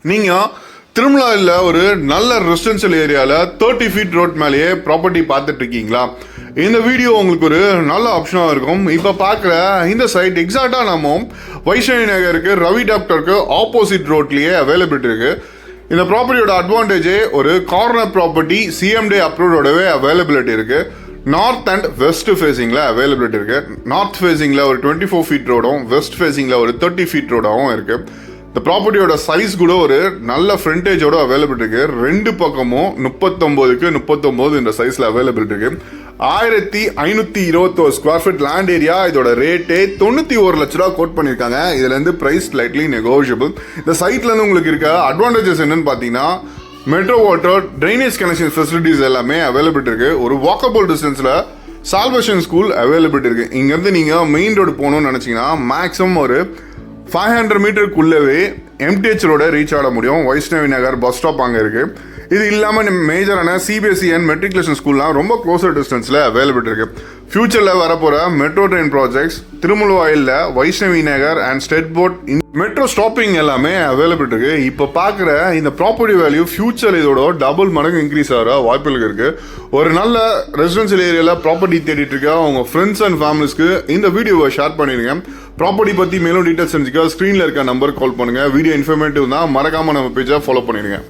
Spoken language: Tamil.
நீங்கள் திருமலாவில் ஒரு நல்ல ரெசிடென்ஷியல் ஏரியாவில் 30 ஃபீட் ரோட் மேலேயே ப்ராப்பர்ட்டி பார்த்துட்டு இருக்கீங்களா? இந்த வீடியோ உங்களுக்கு ஒரு நல்ல ஆப்ஷனாக இருக்கும். இப்போ பார்க்குற இந்த சைட் எக்ஸாக்டாக நம்ம வைஷ்ணவி நகருக்கு ரவி டாக்டருக்கு ஆப்போசிட் ரோட்லேயே அவைலபிலிட்டி இருக்குது. இந்த ப்ராப்பர்ட்டியோட அட்வான்டேஜே ஒரு கார்னர் ப்ராப்பர்ட்டி சிஎம்டி அப்ரூவ்டோடவே அவைலபிலிட்டி இருக்குது. நார்த் அண்ட் வெஸ்ட் ஃபேஸிங்கில் அவைலபிலிட்டி இருக்குது. நார்த் ஃபேஸிங்கில் ஒரு 24 ஃபீட் ரோடும் வெஸ்ட் ஃபேஸிங்கில் ஒரு 30 ஃபீட் ரோடாகவும் இருக்குது. இந்த ப்ராப்பர்ட்டியோட சைஸ் கூட ஒரு நல்ல ஃப்ரண்டேஜோட அவைலபிலிட்டி இருக்கு. ரெண்டு பக்கமும் 39க்கு 39 இந்த சைஸ்ல அவைலபிலிட்டி இருக்கு. 1521 ஸ்கொயர் ஃபீட் லேண்ட் ஏரியா. இதோட ரேட்டே 91 லட்ச ரூபா கோட் பண்ணியிருக்காங்க. இதுல இருந்து பிரைஸ் ஸ்லைட்லி நெகோஷியபிள். இந்த சைட்ல இருந்து உங்களுக்கு இருக்க அட்வான்டேஜஸ் என்னன்னு பாத்தீங்கன்னா metro water drainage connection facilities எல்லாமே அவைலபிலிட்டி இருக்கு. ஒரு வாக்கபிள் டிஸ்டன்ஸ்ல சால்வேஷன் ஸ்கூல் அவைலபிலிட்டி இருக்கு. இங்க இருந்து நீங்க மெயின் ரோடு போகணும்னு நினைச்சீங்கன்னா மேக்ஸிமம் ஒரு 500 மீட்டருக்குள்ளவே எம்டிஹெச் ரோட ரீச் ஆக முடியும். வைஷ்ணவி நகர் பஸ் ஸ்டாப் அங்கே இருக்கு. இது இல்லாமல் மேஜரான சிபிஎஸ்இ அண்ட் மெட்ரிகுலேஷன் ஸ்கூல்லாம் ரொம்ப க்ளோசர் டிஸ்டன்ஸில் அவைலபிலிட்டி இருக்கு. ஃபியூச்சரில் வரப்போகிற மெட்ரோ ட்ரெயின் ப்ராஜெக்ட்ஸ் திருமுல்வாயிலில் Vaishnavi Nagar and state port metro stopping எல்லாமே அவைலபிலிட்டி இருக்கு. இப்போ பார்க்குற இந்த ப்ராப்பர்ட்டி வேல்யூ ஃபியூச்சர் இதோட டபுள் மடங்கு இன்க்ரீஸ் ஆகிற வாய்ப்புகள் இருக்கு. ஒரு நல்ல ரெசிடென்ஷியல் ஏரியாவில் ப்ராப்பர்ட்டி தேடிட்டு இருக்க உங்க ஃப்ரெண்ட்ஸ் அண்ட் ஃபேமிலிஸ்க்கு இந்த வீடியோவை ஷேர் பண்ணிடுங்க. ப்ராப்பர்ட்டி பற்றி மேலும் டீட்டெயில்ஸ் தெரிஞ்சுக்க ஸ்க்ரீனில் இருக்க நம்பர் கால் பண்ணுங்க. வீடியோ இன்ஃபர்மேட்டிவ் தான், மறக்காம நம்ம பேஜை ஃபாலோ பண்ணிடுங்க.